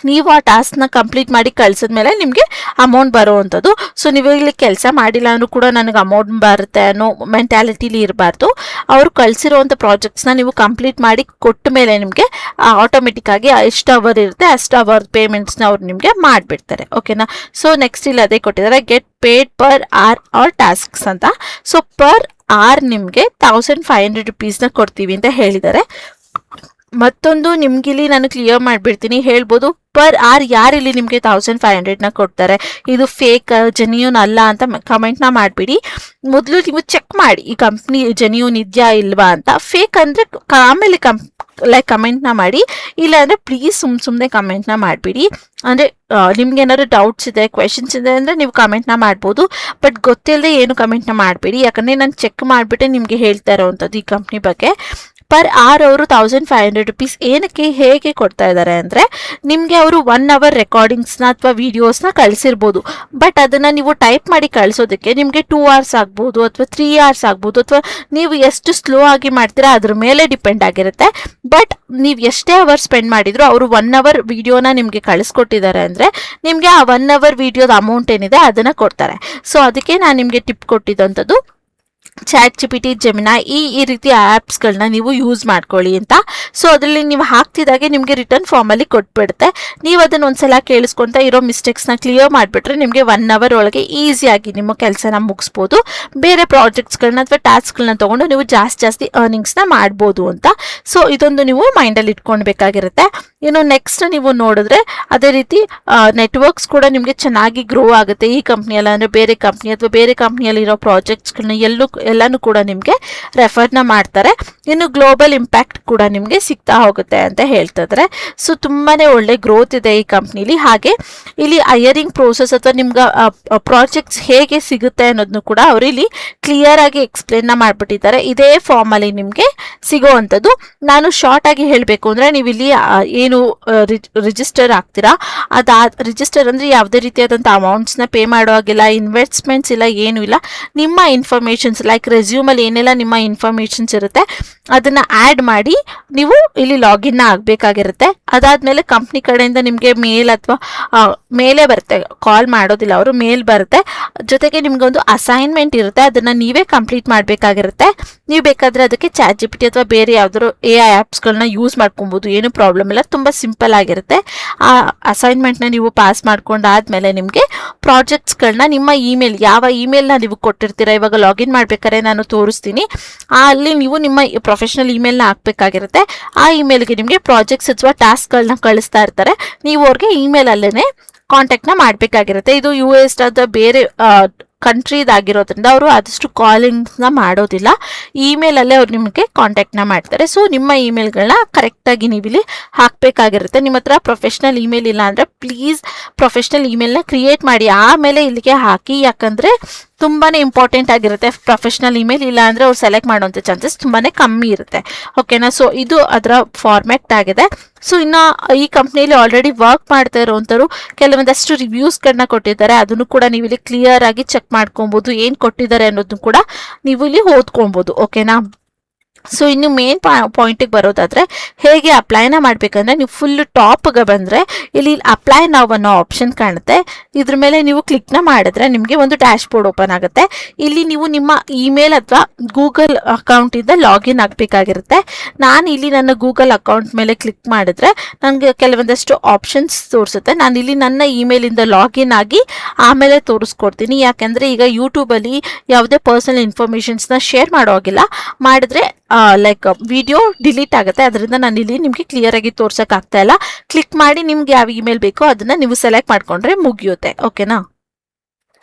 [SPEAKER 2] ನೀವು ಆ ಟಾಸ್ಕ್ನ ಕಂಪ್ಲೀಟ್ ಮಾಡಿ ಕಳಿಸಿದ್ಮೇಲೆ ನಿಮಗೆ ಅಮೌಂಟ್ ಬರೋವಂಥದ್ದು. ಸೊ ನೀವು ಇಲ್ಲಿ ಕೆಲಸ ಮಾಡಿಲ್ಲ ಅಂದರೂ ಕೂಡ ನನಗೆ ಅಮೌಂಟ್ ಬರುತ್ತೆ ಅನ್ನೋ ಮೆಂಟ್ಯಾಲಿಟಿಲಿ ಇರಬಾರ್ದು. ಅವರು ಕಳಿಸಿರೋವಂಥ ಪ್ರಾಜೆಕ್ಟ್ಸ್ನ ನೀವು ಕಂಪ್ಲೀಟ್ ಮಾಡಿ ಕೊಟ್ಟ ಮೇಲೆ ನಿಮಗೆ ಆಟೋಮೆಟಿಕ್ಕಾಗಿ ಎಷ್ಟು ಅವರ್ ಇರುತ್ತೆ ಅಷ್ಟು ಅವರ್ ಪೇಮೆಂಟ್ಸ್ನ ಅವ್ರು ನಿಮಗೆ ಮಾಡಿಬಿಡ್ತಾರೆ. ಓಕೆನಾ. ಸೊ ನೆಕ್ಸ್ಟ್ ಇಲ್ಲಿ ಅದೇ ಕೊಟ್ಟಿದ್ದಾರೆ, get paid per hour or tasks ಅಂತ. ಸೊ ಪರ್ ಅವರ್ ನಿಮಗೆ 1500 ರುಪೀಸ್ನ ಕೊಡ್ತೀವಿ ಅಂತ ಹೇಳಿದ್ದಾರೆ. ಮತ್ತೊಂದು ನಿಮ್ಗಿಲ್ಲಿ ನಾನು ಕ್ಲಿಯರ್ ಮಾಡಿಬಿಡ್ತೀನಿ, ಹೇಳ್ಬೋದು ಪರ್ ಅವರ್ ಯಾರಿಲ್ಲಿ ನಿಮಗೆ 1500ನ ಕೊಡ್ತಾರೆ, ಇದು ಫೇಕ್ ಜೆನ್ಯೂನ್ ಅಲ್ಲ ಅಂತ ಕಮೆಂಟ್ನ ಮಾಡಿಬಿಡಿ. ಮೊದಲು ನೀವು ಚೆಕ್ ಮಾಡಿ ಈ ಕಂಪ್ನಿ ಜೆನ್ಯೂನ್ ಇದೆಯಾ ಇಲ್ವಾ ಅಂತ. ಫೇಕ್ ಅಂದರೆ ಆಮೇಲೆ ಕಮೆಂಟ್ನ ಮಾಡಿ, ಇಲ್ಲ ಅಂದರೆ ಪ್ಲೀಸ್ ಸುಮ್ಮನೆ ಕಮೆಂಟ್ನ ಮಾಡಿಬಿಡಿ. ಅಂದರೆ ನಿಮ್ಗೆ ಏನಾದ್ರು ಡೌಟ್ಸ್ ಇದೆ ಕ್ವೆಶನ್ಸ್ ಇದೆ ಅಂದರೆ ನೀವು ಕಮೆಂಟ್ನ ಮಾಡ್ಬೋದು. ಬಟ್ ಗೊತ್ತಿಲ್ಲದೆ ಏನು ಕಮೆಂಟ್ನ ಮಾಡಬೇಡಿ, ಯಾಕಂದರೆ ನಾನು ಚೆಕ್ ಮಾಡಿಬಿಟ್ಟೆ ನಿಮಗೆ ಹೇಳ್ತಾ ಇರೋವಂಥದ್ದು ಈ ಕಂಪ್ನಿ ಬಗ್ಗೆ. ಪರ್ ಅವರ್ ಅವರು 1500 rupees ಏನಕ್ಕೆ ಹೇಗೆ ಕೊಡ್ತಾ ಇದ್ದಾರೆ ಅಂದರೆ, ನಿಮಗೆ ಅವರು 1 hour ರೆಕಾರ್ಡಿಂಗ್ಸ್ನ ಅಥವಾ ವೀಡಿಯೋಸ್ನ ಕಳಿಸಿರ್ಬೋದು. ಬಟ್ ಅದನ್ನು ನೀವು ಟೈಪ್ ಮಾಡಿ ಕಳಿಸೋದಕ್ಕೆ ನಿಮಗೆ 2 hours ಆಗ್ಬೋದು ಅಥವಾ 3 hours ಆಗ್ಬೋದು, ಅಥವಾ ನೀವು ಎಷ್ಟು ಸ್ಲೋ ಆಗಿ ಮಾಡ್ತೀರಾ ಅದ್ರ ಮೇಲೆ ಡಿಪೆಂಡ್ ಆಗಿರುತ್ತೆ. ಬಟ್ ನೀವು ಎಷ್ಟೇ ಅವರ್ ಸ್ಪೆಂಡ್ ಮಾಡಿದ್ರು ಅವರು 1 hour ವಿಡಿಯೋನ ನಿಮಗೆ ಕಳಿಸ್ಕೊಟ್ಟಿದ್ದಾರೆ ಅಂದರೆ ನಿಮಗೆ ಆ 1 hour ವಿಡಿಯೋದ ಅಮೌಂಟ್ ಏನಿದೆ ಅದನ್ನು ಕೊಡ್ತಾರೆ. ಸೊ ಅದಕ್ಕೆ ನಾನು ನಿಮಗೆ ಟಿಪ್ ಕೊಟ್ಟಿದ್ದಂಥದ್ದು ChatGPT, ಜೆಮಿನೈ ಈ ರೀತಿ ಆ್ಯಪ್ಸ್ಗಳನ್ನ ನೀವು ಯೂಸ್ ಮಾಡ್ಕೊಳ್ಳಿ ಅಂತ. ಸೊ ಅದರಲ್ಲಿ ನೀವು ಹಾಕ್ತಿದ್ದಾಗೆ ನಿಮಗೆ ರಿಟರ್ನ್ ಫಾರ್ಮಲ್ಲಿ ಕೊಟ್ಬಿಡುತ್ತೆ. ನೀವು ಅದನ್ನು ಒಂದ್ಸಲ ಕೇಳಿಸ್ಕೊತಾ ಇರೋ ಮಿಸ್ಟೇಕ್ಸ್ನ ಕ್ಲಿಯರ್ ಮಾಡಿಬಿಟ್ರೆ ನಿಮಗೆ 1 hour ಒಳಗೆ ಈಸಿಯಾಗಿ ನಿಮ್ಮ ಕೆಲಸನ ಮುಗಿಸ್ಬೋದು. ಬೇರೆ ಪ್ರಾಜೆಕ್ಟ್ಸ್ಗಳನ್ನ ಅಥವಾ ಟಾಸ್ಕ್ಗಳನ್ನ ತೊಗೊಂಡು ನೀವು ಜಾಸ್ತಿ ಅರ್ನಿಂಗ್ಸ್ನ ಮಾಡ್ಬೋದು ಅಂತ. ಸೊ ಇದೊಂದು ನೀವು ಮೈಂಡಲ್ಲಿ ಇಟ್ಕೊಳ್ಬೇಕಾಗಿರುತ್ತೆ. ಇನ್ನು ನೆಕ್ಸ್ಟ್ ನೀವು ನೋಡಿದ್ರೆ ಅದೇ ರೀತಿ ನೆಟ್ವರ್ಕ್ಸ್ ಕೂಡ ನಿಮಗೆ ಚೆನ್ನಾಗಿ ಗ್ರೋ ಆಗುತ್ತೆ ಈ ಕಂಪ್ನಿಯಲ್ಲ, ಅಂದರೆ ಬೇರೆ ಕಂಪ್ನಿ ಅಥವಾ ಬೇರೆ ಕಂಪ್ನಿಯಲ್ಲಿರೋ ಪ್ರಾಜೆಕ್ಟ್ಸ್ಗಳನ್ನ ಎಲ್ಲನೂ ಕೂಡ ನಿಮಗೆ ರೆಫರ್ನ ಮಾಡ್ತಾರೆ. ಇನ್ನು ಗ್ಲೋಬಲ್ ಇಂಪ್ಯಾಕ್ಟ್ ಕೂಡ ನಿಮಗೆ ಸಿಗ್ತಾ ಹೋಗುತ್ತೆ ಅಂತ ಹೇಳ್ತಿದ್ರೆ. ಸೊ ತುಂಬಾ ಒಳ್ಳೆ ಗ್ರೋತ್ ಇದೆ ಈ ಕಂಪ್ನಿಲಿ. ಹಾಗೆ ಇಲ್ಲಿ ಹೈಯರಿಂಗ್ ಪ್ರೋಸೆಸ್ ಅಥವಾ ನಿಮ್ಗೆ ಪ್ರಾಜೆಕ್ಟ್ಸ್ ಹೇಗೆ ಸಿಗುತ್ತೆ ಅನ್ನೋದನ್ನು ಕೂಡ ಅವರು ಇಲ್ಲಿ ಕ್ಲಿಯರ್ ಆಗಿ ಎಕ್ಸ್ಪ್ಲೇನ್ನ ಮಾಡಿಬಿಟ್ಟಿದ್ದಾರೆ. ಇದೇ ಫಾರ್ಮಲ್ಲಿ ನಿಮಗೆ ಸಿಗೋವಂಥದ್ದು. ನಾನು ಶಾರ್ಟ್ ಆಗಿ ಹೇಳಬೇಕು ಅಂದರೆ, ನೀವು ಇಲ್ಲಿ ಏನು ರಿಜಿಸ್ಟರ್ ಆಗ್ತೀರಾ ರಿಜಿಸ್ಟರ್ ಅಂದರೆ ಯಾವುದೇ ರೀತಿಯಾದಂಥ ಅಮೌಂಟ್ಸ್ನ ಪೇ ಮಾಡೋ ಹಾಗಿಲ್ಲ, ಇನ್ವೆಸ್ಟ್ಮೆಂಟ್ಸ್ ಇಲ್ಲ, ಏನೂ ಇಲ್ಲ. ನಿಮ್ಮ ಇನ್ಫಾರ್ಮೇಷನ್ಸ್ ಲೈಕ್ ರೆಸ್ಯೂಮಲ್ಲಿ ಏನೆಲ್ಲ ನಿಮ್ಮ ಇನ್ಫಾರ್ಮೇಷನ್ಸ್ ಇರುತ್ತೆ ಅದನ್ನು ಆ್ಯಡ್ ಮಾಡಿ ನೀವು ಇಲ್ಲಿ ಲಾಗಿನ್ನ ಆಗಬೇಕಾಗಿರುತ್ತೆ. ಅದಾದಮೇಲೆ ಕಂಪ್ನಿ ಕಡೆಯಿಂದ ನಿಮಗೆ ಮೇಲ್ ಅಥವಾ ಮೇಲೇ ಬರುತ್ತೆ, ಕಾಲ್ ಮಾಡೋದಿಲ್ಲ ಅವರು, ಮೇಲ್ ಬರುತ್ತೆ. ಜೊತೆಗೆ ನಿಮಗೊಂದು ಅಸೈನ್ಮೆಂಟ್ ಇರುತ್ತೆ, ಅದನ್ನು ನೀವೇ ಕಂಪ್ಲೀಟ್ ಮಾಡಬೇಕಾಗಿರುತ್ತೆ. ನೀವು ಬೇಕಾದರೆ ಅದಕ್ಕೆ ChatGPT ಅಥವಾ ಬೇರೆ ಯಾವುದಾದ್ರು AI ಆ್ಯಪ್ಸ್ಗಳನ್ನ ಯೂಸ್ ಮಾಡ್ಕೊಬೋದು, ಏನು ಪ್ರಾಬ್ಲಮ್ ಇಲ್ಲ. ತುಂಬ ಸಿಂಪಲ್ ಆಗಿರುತ್ತೆ. ಆ ಅಸೈನ್ಮೆಂಟ್ನ ನೀವು ಪಾಸ್ ಮಾಡ್ಕೊಂಡಾದ್ಮೇಲೆ ನಿಮಗೆ ಪ್ರಾಜೆಕ್ಟ್ಸ್ಗಳನ್ನ ನಿಮ್ಮ ಇಮೇಲ್, ಯಾವ ಇಮೇಲ್ನ ನೀವು ಕೊಟ್ಟಿರ್ತೀರ, ಇವಾಗ ಲಾಗಿನ್ ಮಾಡ್ಬೇಕಾದ್ರೆ ನಾನು ತೋರಿಸ್ತೀನಿ, ಅಲ್ಲಿ ನೀವು ನಿಮ್ಮ ಪ್ರೊಫೆಷನಲ್ ಇಮೇಲ್ನ ಹಾಕಬೇಕಾಗಿರುತ್ತೆ. ಆ ಇಮೇಲ್ಗೆ ನಿಮಗೆ ಪ್ರಾಜೆಕ್ಟ್ಸ್ ಅಥವಾ ಟಾಸ್ಕ್ಗಳನ್ನ ಕಳಿಸ್ತಾ ಇರ್ತಾರೆ. ನೀವು ಅವ್ರಿಗೆ ಇಮೇಲಲ್ಲೇ ಕಾಂಟ್ಯಾಕ್ಟ್ನ ಮಾಡಬೇಕಾಗಿರುತ್ತೆ. ಇದು US ಅಥವಾ ಬೇರೆ ಕಂಟ್ರಿದಾಗಿರೋದ್ರಿಂದ ಅವರು ಆದಷ್ಟು ಕಾಲಿಂಗ್ಸ್ನ ಮಾಡೋದಿಲ್ಲ, ಇಮೇಲಲ್ಲೇ ಅವ್ರು ನಿಮಗೆ ಕಾಂಟ್ಯಾಕ್ಟ್ನ ಮಾಡ್ತಾರೆ. ಸೊ ನಿಮ್ಮ ಇಮೇಲ್ಗಳನ್ನ ಕರೆಕ್ಟಾಗಿ ನೀವು ಇಲ್ಲಿ ಹಾಕಬೇಕಾಗಿರುತ್ತೆ. ನಿಮ್ಮ ಹತ್ರ ಪ್ರೊಫೆಷ್ನಲ್ ಇಮೇಲ್ ಇಲ್ಲ ಅಂದರೆ ಪ್ಲೀಸ್ ಪ್ರೊಫೆಷ್ನಲ್ ಇಮೇಲ್ನ ಕ್ರಿಯೇಟ್ ಮಾಡಿ ಆಮೇಲೆ ಇಲ್ಲಿಗೆ ಹಾಕಿ. ಯಾಕಂದರೆ ತುಂಬಾ ಇಂಪಾರ್ಟೆಂಟ್ ಆಗಿರುತ್ತೆ ಪ್ರೊಫೆಷ್ನಲ್ ಇಮೇಲ್, ಇಲ್ಲ ಅಂದರೆ ಅವ್ರು ಸೆಲೆಕ್ಟ್ ಮಾಡುವಂಥ ಚಾನ್ಸಸ್ ತುಂಬಾ ಕಮ್ಮಿ ಇರುತ್ತೆ. ಓಕೆನಾ? ಸೊ ಇದು ಅದರ ಫಾರ್ಮ್ಯಾಟ್ ಆಗಿದೆ. ಸೊ ಇನ್ನು ಈ ಕಂಪ್ನಿಯಲ್ಲಿ ಆಲ್ರೆಡಿ ವರ್ಕ್ ಮಾಡ್ತಾ ಇರೋವಂಥವ್ರು ಕೆಲವೊಂದಷ್ಟು ರಿವ್ಯೂಸ್ಗಳನ್ನ ಕೊಟ್ಟಿದ್ದಾರೆ, ಅದನ್ನು ಕೂಡ ನೀವು ಇಲ್ಲಿ ಕ್ಲಿಯರ್ ಆಗಿ ಚೆಕ್ ಮಾಡ್ಕೊಬೋದು. ಏನು ಕೊಟ್ಟಿದ್ದಾರೆ ಅನ್ನೋದನ್ನು ಕೂಡ ನೀವು ಇಲ್ಲಿ ಓದ್ಕೊಬೋದು. ಓಕೆನಾ? ಸೊ ಇನ್ನು ಮೇನ್ ಪಾಯಿಂಟಿಗೆ ಬರೋದಾದರೆ, ಹೇಗೆ ಅಪ್ಲೈನ ಮಾಡಬೇಕಂದ್ರೆ ನೀವು ಫುಲ್ ಟಾಪ್ಗೆ ಬಂದರೆ ಇಲ್ಲಿ ಅಪ್ಲೈ ನಾವು ಅನ್ನೋ ಆಪ್ಷನ್ ಕಾಣುತ್ತೆ. ಇದ್ರ ಮೇಲೆ ನೀವು ಕ್ಲಿಕ್ನ ಮಾಡಿದ್ರೆ ನಿಮಗೆ ಒಂದು ಡ್ಯಾಶ್ ಬೋರ್ಡ್ ಓಪನ್ ಆಗುತ್ತೆ. ಇಲ್ಲಿ ನೀವು ನಿಮ್ಮ ಇಮೇಲ್ ಅಥವಾ ಗೂಗಲ್ ಅಕೌಂಟಿಂದ ಲಾಗಿನ್ ಆಗಬೇಕಾಗಿರುತ್ತೆ. ನಾನು ಇಲ್ಲಿ ನನ್ನ ಗೂಗಲ್ ಅಕೌಂಟ್ ಮೇಲೆ ಕ್ಲಿಕ್ ಮಾಡಿದ್ರೆ ನನಗೆ ಕೆಲವೊಂದಷ್ಟು ಆಪ್ಷನ್ಸ್ ತೋರಿಸುತ್ತೆ. ನಾನು ಇಲ್ಲಿ ನನ್ನ ಇಮೇಲಿಂದ ಲಾಗಿನ್ ಆಗಿ ಆಮೇಲೆ ತೋರಿಸ್ಕೊಡ್ತೀನಿ. ಯಾಕೆಂದರೆ ಈಗ ಯೂಟ್ಯೂಬಲ್ಲಿ ಯಾವುದೇ ಪರ್ಸನಲ್ ಇನ್ಫಾರ್ಮೇಷನ್ಸ್ನ ಶೇರ್ ಮಾಡೋಗಿಲ್ಲ, ಮಾಡಿದ್ರೆ ಲೈಕ್ ವಿಡಿಯೋ ಡಿಲೀಟ್ ಆಗುತ್ತೆ. ಅದರಿಂದ ನಾನು ಇಲ್ಲಿ ನಿಮಗೆ ಕ್ಲಿಯರ್ ಆಗಿ ತೋರ್ಸೋಕ್ಕಾಗ್ತಾ ಇಲ್ಲ. ಕ್ಲಿಕ್ ಮಾಡಿ ನಿಮ್ಗೆ ಯಾವ ಇಮೇಲ್ ಬೇಕೋ ಅದನ್ನು ನೀವು ಸೆಲೆಕ್ಟ್ ಮಾಡ್ಕೊಂಡ್ರೆ ಮುಗಿಯುತ್ತೆ. ಓಕೆನಾ?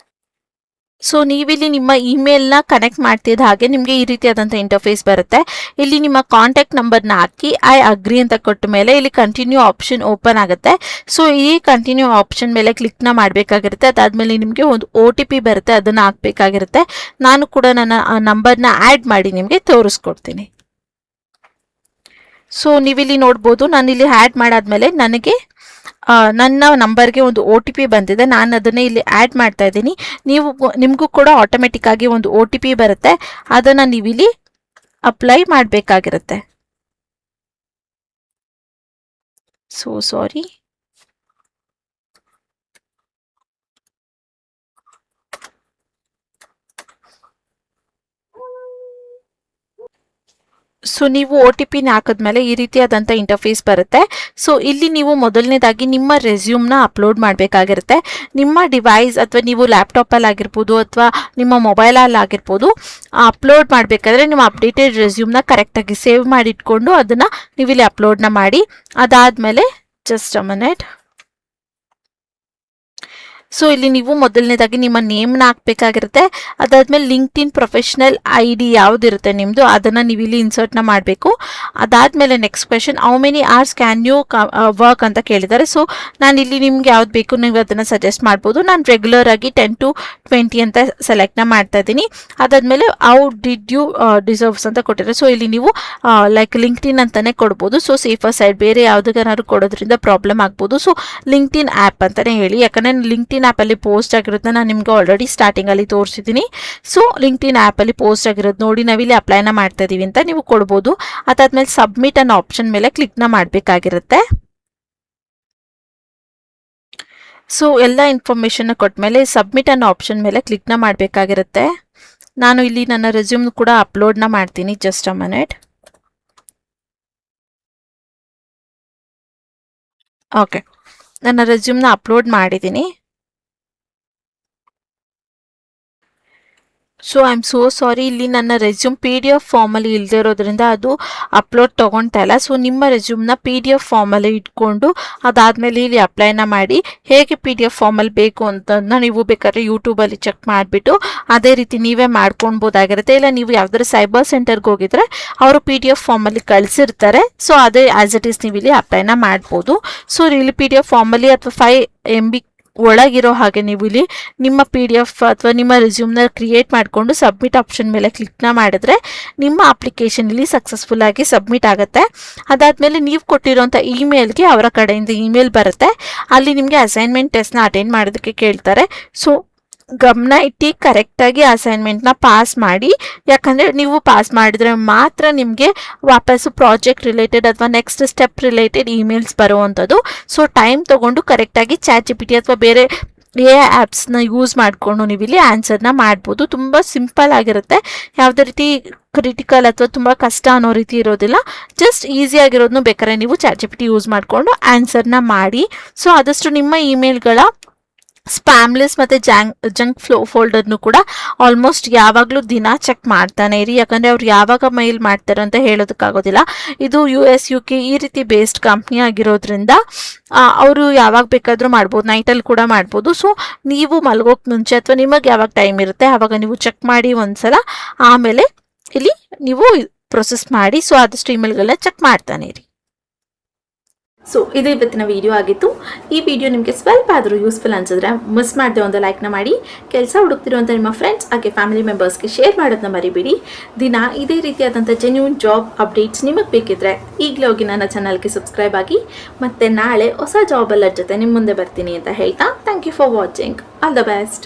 [SPEAKER 2] ಸೊ ನೀವಿಲ್ಲಿ ನಿಮ್ಮ ಇಮೇಲ್ನ ಕನೆಕ್ಟ್ ಮಾಡ್ತಿದ್ದ ಹಾಗೆ ನಿಮಗೆ ಈ ರೀತಿಯಾದಂಥ ಇಂಟರ್ಫೇಸ್ ಬರುತ್ತೆ. ಇಲ್ಲಿ ನಿಮ್ಮ ಕಾಂಟ್ಯಾಕ್ಟ್ ನಂಬರ್ನ ಹಾಕಿ ಐ ಅಗ್ರಿ ಅಂತ ಕೊಟ್ಟ ಮೇಲೆ ಇಲ್ಲಿ ಕಂಟಿನ್ಯೂ ಆಪ್ಷನ್ ಓಪನ್ ಆಗುತ್ತೆ. ಸೊ ಈ ಕಂಟಿನ್ಯೂ ಆಪ್ಷನ್ ಮೇಲೆ ಕ್ಲಿಕ್ನ ಮಾಡಬೇಕಾಗಿರುತ್ತೆ. ಅದಾದಮೇಲೆ ನಿಮಗೆ ಒಂದು OTP ಬರುತ್ತೆ, ಅದನ್ನು ಹಾಕಬೇಕಾಗಿರುತ್ತೆ. ನಾನು ಕೂಡ ನನ್ನ ನಂಬರ್ನ ಆ್ಯಡ್ ಮಾಡಿ ನಿಮಗೆ ತೋರಿಸ್ಕೊಡ್ತೀನಿ. ಸೊ ನೀವಿಲ್ಲಿ ನೋಡ್ಬೋದು, ನಾನಿಲ್ಲಿ ಆ್ಯಡ್ ಮಾಡಾದ್ಮೇಲೆ ನನಗೆ ನನ್ನ ನಂಬರ್ಗೆ ಒಂದು OTP ಬಂದಿದೆ. ನಾನು ಅದನ್ನು ಇಲ್ಲಿ ಆ್ಯಡ್ ಮಾಡ್ತಾ ಇದ್ದೀನಿ. ನಿಮಗೂ ಕೂಡ ಆಟೋಮೆಟಿಕ್ ಆಗಿ ಒಂದು OTP ಬರುತ್ತೆ, ಅದನ್ನು ನೀವಿಲ್ಲಿ ಅಪ್ಲೈ ಮಾಡಬೇಕಾಗಿರುತ್ತೆ. ಸೊ ಸಾರಿ, ಸೊ ನೀವು OTPನ ಹಾಕಿದ್ಮೇಲೆ ಈ ರೀತಿಯಾದಂಥ ಇಂಟರ್ಫೇಸ್ ಬರುತ್ತೆ. ಸೊ ಇಲ್ಲಿ ನೀವು ಮೊದಲನೇದಾಗಿ ನಿಮ್ಮ ರೆಸ್ಯೂಮ್ನ ಅಪ್ಲೋಡ್ ಮಾಡಬೇಕಾಗಿರುತ್ತೆ. ನಿಮ್ಮ ಡಿವೈಸ್ ಅಥವಾ ನೀವು ಲ್ಯಾಪ್ಟಾಪಲ್ಲಿ ಆಗಿರ್ಬೋದು ಅಥವಾ ನಿಮ್ಮ ಮೊಬೈಲಲ್ಲಿ ಆಗಿರ್ಬೋದು ಅಪ್ಲೋಡ್ ಮಾಡಬೇಕಾದ್ರೆ ನಿಮ್ಮ ಅಪ್ಡೇಟೆಡ್ ರೆಸ್ಯೂಮ್ನ ಕರೆಕ್ಟಾಗಿ ಸೇವ್ ಮಾಡಿ ಇಟ್ಕೊಂಡು ಅದನ್ನು ನೀವು ಇಲ್ಲಿ ಅಪ್ಲೋಡ್ನ ಮಾಡಿ. ಅದಾದಮೇಲೆ ಜಸ್ಟ್ ಅ ಮಿನಿಟ್. ಸೊ ಇಲ್ಲಿ ನೀವು ಮೊದಲನೇದಾಗಿ ನಿಮ್ಮ ನೇಮ್ನ ಹಾಕಬೇಕಾಗಿರುತ್ತೆ. ಅದಾದಮೇಲೆ ಲಿಂಕ್ಡ್ಇನ್ ಪ್ರೊಫೆಷನಲ್ ID ಯಾವುದಿರುತ್ತೆ ನಿಮ್ಮದು ಅದನ್ನು ನೀವು ಇಲ್ಲಿ ಇನ್ಸರ್ಟ್ನ ಮಾಡಬೇಕು. ಅದಾದಮೇಲೆ next question, how many hours can you work ಅಂತ ಕೇಳಿದ್ದಾರೆ. ಸೊ ನಾನು ಇಲ್ಲಿ ನಿಮ್ಗೆ ಯಾವ್ದು ಬೇಕು ನೀವು ಅದನ್ನು ಸಜೆಸ್ಟ್ ಮಾಡ್ಬೋದು. ನಾನು ರೆಗ್ಯುಲರ್ ಆಗಿ 10 to 20 ಅಂತ ಸೆಲೆಕ್ಟ್ನ ಮಾಡ್ತಾ ಇದ್ದೀನಿ. ಅದಾದಮೇಲೆ ಹೌ ಡಿಡ್ ಯು ಡಿಸರ್ವ್ಸ್ ಅಂತ ಕೊಟ್ಟಿದ್ದಾರೆ. ಸೊ ಇಲ್ಲಿ ನೀವು ಲೈಕ್ ಲಿಂಕ್ಡ್ಇನ್ ಅಂತಾನೆ ಕೊಡ್ಬೋದು. ಸೊ ಸೇಫರ್ ಸೈಡ್ ಬೇರೆ ಯಾವುದಕ್ಕಾದ್ರೂ ಕೊಡೋದ್ರಿಂದ ಪ್ರಾಬ್ಲಮ್ ಆಗ್ಬೋದು. ಸೊ ಲಿಂಕ್ಡ್ಇನ್ ಆ್ಯಪ್ ಅಂತಲೇ ಹೇಳಿ, ಯಾಕಂದರೆ ಲಿಂಕ್ಡ್ಇನ್ ಆ್ಯಪಲ್ಲಿ ಪೋಸ್ಟ್ ಆಗಿರೋದನ್ನ ನಾನು ನಿಮಗೆ ಆಲ್ರೆಡಿ ಸ್ಟಾರ್ಟಿಂಗಲ್ಲಿ ತೋರಿಸಿದ್ದೀನಿ. ಸೊ ಲಿಂಕ್ಡ್ಇನ್ ಆ್ಯಪಲ್ಲಿ ಪೋಸ್ಟ್ ಆಗಿರೋದು ನೋಡಿ ನಾವಿಲ್ಲಿ ಅಪ್ಲೈನ ಮಾಡ್ತಾ ಇದ್ದೀವಿ ಅಂತ ನೀವು ಕೊಡ್ಬೋದು. ಅದಾದಮೇಲೆ ಸಬ್ಮಿಟ್ ಅನ್ನೋ ಆಪ್ಷನ್ ಮೇಲೆ ಕ್ಲಿಕ್ನ ಮಾಡಬೇಕಾಗಿರುತ್ತೆ. ಸೊ ಎಲ್ಲ ಇನ್ಫಾರ್ಮೇಷನ್ನ ಕೊಟ್ಮೇಲೆ ಸಬ್ಮಿಟ್ ಅನ್ನೋ ಆಪ್ಷನ್ ಮೇಲೆ ಕ್ಲಿಕ್ನ ಮಾಡಬೇಕಾಗಿರುತ್ತೆ. ನಾನು ಇಲ್ಲಿ ನನ್ನ ರೆಸ್ಯೂಮ್ ಕೂಡ ಅಪ್ಲೋಡ್ನ ಮಾಡ್ತೀನಿ. Just a minute. ಓಕೆ, ನನ್ನ ರೆಸ್ಯೂಮ್ನ ಅಪ್ಲೋಡ್ ಮಾಡಿದ್ದೀನಿ. So I am so sorry, ಇಲ್ಲಿ ನನ್ನ ರೆಸ್ಯೂಮ್ PDF ಫಾರ್ಮಲ್ಲಿ ಇಲ್ಲದೆ ಇರೋದ್ರಿಂದ ಅದು ಅಪ್ಲೋಡ್ ತೊಗೊಳ್ತಾ ಇಲ್ಲ. ಸೊ ನಿಮ್ಮ ರೆಸ್ಯೂಮ್ನ PDF ಫಾರ್ಮಲ್ಲಿ ಇಟ್ಕೊಂಡು ಅದಾದಮೇಲೆ ಇಲ್ಲಿ ಅಪ್ಲೈನ ಮಾಡಿ. ಹೇಗೆ PDF ಫಾರ್ಮಲ್ಲಿ ಬೇಕು ಅಂತಂದು ನೀವು ಬೇಕಾದ್ರೆ ಯೂಟ್ಯೂಬಲ್ಲಿ ಚೆಕ್ ಮಾಡಿಬಿಟ್ಟು ಅದೇ ರೀತಿ ನೀವೇ ಮಾಡ್ಕೊಳ್ಬೋದಾಗಿರುತ್ತೆ. ಇಲ್ಲ ನೀವು ಯಾವುದಾದ್ರು ಸೈಬರ್ ಸೆಂಟರ್ಗೆ ಹೋಗಿದ್ರೆ ಅವರು PDF ಫಾರ್ಮಲ್ಲಿ ಕಳಿಸಿರ್ತಾರೆ. ಸೊ ಅದೇ ಆ್ಯಸ್ ಇಟ್ ಈಸ್ ನೀವು ಇಲ್ಲಿ ಅಪ್ಲೈನ ಮಾಡ್ಬೋದು. ಸೊ ಇಲ್ಲಿ PDF ಫಾರ್ಮಲ್ಲಿ ಅಥವಾ 5 MB ಒಳಗಿರೋ ಹಾಗೆ ನೀವು ಇಲ್ಲಿ ನಿಮ್ಮ PDF ಅಥವಾ ನಿಮ್ಮ ರೆಸ್ಯೂಮ್ನ ಕ್ರಿಯೇಟ್ ಮಾಡಿಕೊಂಡು ಸಬ್ಮಿಟ್ ಆಪ್ಷನ್ ಮೇಲೆ ಕ್ಲಿಕ್ನ ಮಾಡಿದ್ರೆ ನಿಮ್ಮ ಅಪ್ಲಿಕೇಶನ್ ಇಲ್ಲಿ ಸಕ್ಸಸ್ಫುಲ್ ಆಗಿ ಸಬ್ಮಿಟ್ ಆಗುತ್ತೆ. ಅದಾದಮೇಲೆ ನೀವು ಕೊಟ್ಟಿರೋಂಥ ಇಮೇಲ್ಗೆ ಅವರ ಕಡೆಯಿಂದ ಇಮೇಲ್ ಬರುತ್ತೆ. ಅಲ್ಲಿ ನಿಮಗೆ ಅಸೈನ್ಮೆಂಟ್ ಟೆಸ್ಟ್ನ ಅಟೆಂಡ್ ಮಾಡೋದಕ್ಕೆ ಕೇಳ್ತಾರೆ. ಸೊ ಗಮನ ಇಟ್ಟು ಕರೆಕ್ಟಾಗಿ ಅಸೈನ್ಮೆಂಟ್ನ ಪಾಸ್ ಮಾಡಿ. ಯಾಕಂದರೆ ನೀವು ಪಾಸ್ ಮಾಡಿದರೆ ಮಾತ್ರ ನಿಮಗೆ ವಾಪಸ್ಸು ಪ್ರಾಜೆಕ್ಟ್ ರಿಲೇಟೆಡ್ ಅಥವಾ ನೆಕ್ಸ್ಟ್ ಸ್ಟೆಪ್ ರಿಲೇಟೆಡ್ ಇಮೇಲ್ಸ್ ಬರುವಂಥದ್ದು. ಸೊ ಟೈಮ್ ತೊಗೊಂಡು ಕರೆಕ್ಟಾಗಿ ChatGPT ಅಥವಾ ಬೇರೆ ಆ್ಯಪ್ಸ್ನ ಯೂಸ್ ಮಾಡಿಕೊಂಡು ನೀವು ಇಲ್ಲಿ ಆನ್ಸರ್ನ ಮಾಡ್ಬೋದು. ತುಂಬ ಸಿಂಪಲ್ ಆಗಿರುತ್ತೆ, ಯಾವುದೇ ರೀತಿ ಕ್ರಿಟಿಕಲ್ ಅಥವಾ ತುಂಬ ಕಷ್ಟ ಅನ್ನೋ ರೀತಿ ಇರೋದಿಲ್ಲ. ಜಸ್ಟ್ ಈಸಿಯಾಗಿರೋದನ್ನು ಬೇಕಾದ್ರೆ ನೀವು ChatGPT ಯೂಸ್ ಮಾಡಿಕೊಂಡು ಆನ್ಸರ್ನ ಮಾಡಿ. ಸೊ ಆದಷ್ಟು ನಿಮ್ಮ ಇಮೇಲ್ಗಳ ಸ್ಪ್ಯಾಮ್ ಲಿಸ್ಟ್ ಮತ್ತು ಜಂಕ್ ಫೋಲ್ಡರ್ನು ಕೂಡ ಆಲ್ಮೋಸ್ಟ್ ಯಾವಾಗಲೂ ದಿನ ಚೆಕ್ ಮಾಡ್ತಾನೆ ಇರಿ. ಯಾಕಂದರೆ ಅವ್ರು ಯಾವಾಗ ಮೈಲ್ ಮಾಡ್ತಾರೆ ಅಂತ ಹೇಳೋದಕ್ಕಾಗೋದಿಲ್ಲ. ಇದು US UK ಈ ರೀತಿ ಬೇಸ್ಡ್ ಕಂಪ್ನಿ ಆಗಿರೋದ್ರಿಂದ ಅವರು ಯಾವಾಗ ಬೇಕಾದರೂ ಮಾಡ್ಬೋದು, ನೈಟಲ್ಲಿ ಕೂಡ ಮಾಡ್ಬೋದು. ಸೊ ನೀವು ಮಲಗೋಕ್ಕೆ ಮುಂಚೆ ಅಥವಾ ನಿಮಗೆ ಯಾವಾಗ ಟೈಮ್ ಇರುತ್ತೆ ಆವಾಗ ನೀವು ಚೆಕ್ ಮಾಡಿ ಒಂದ್ಸಲ, ಆಮೇಲೆ ಇಲ್ಲಿ ನೀವು ಪ್ರೊಸೆಸ್ ಮಾಡಿ. ಸೊ ಆದಷ್ಟು ಇಮೇಲ್ಗಳನ್ನ ಚೆಕ್ ಮಾಡ್ತಾನೆ ಇರಿ.
[SPEAKER 1] ಸೊ ಇದು ಇವತ್ತಿನ ವಿಡಿಯೋ ಆಗಿತ್ತು. ಈ ವಿಡಿಯೋ ನಿಮಗೆ ಸ್ವಲ್ಪ ಆದರೂ ಯೂಸ್ಫುಲ್ ಅನ್ಸಿದ್ರೆ ಮಿಸ್ ಮಾಡದೆ ಒಂದು ಲೈಕ್ನ ಮಾಡಿ. ಕೆಲಸ ಹುಡುಕ್ತಿರುವಂಥ ನಿಮ್ಮ ಫ್ರೆಂಡ್ಸ್ ಹಾಗೆ ಫ್ಯಾಮಿಲಿ ಮೆಂಬರ್ಸ್ಗೆ ಶೇರ್ ಮಾಡೋದನ್ನ ಮರಿಬೇಡಿ. ದಿನ ಇದೇ ರೀತಿಯಾದಂಥ ಜೆನ್ಯೂನ್ ಜಾಬ್ ಅಪ್ಡೇಟ್ಸ್ ನಿಮಗೆ ಬೇಕಿದ್ರೆ ಈಗಲೇ ಹೋಗಿ ನನ್ನ ಚಾನಲ್ಗೆ ಸಬ್ಸ್ಕ್ರೈಬ್ ಆಗಿ. ಮತ್ತು ನಾಳೆ ಹೊಸ ಜಾಬ್ ಅಲ್ಲರ್ ಜೊತೆ ನಿಮ್ಮ ಮುಂದೆ ಬರ್ತೀನಿ ಅಂತ ಹೇಳ್ತಾ thank you for watching. All the best.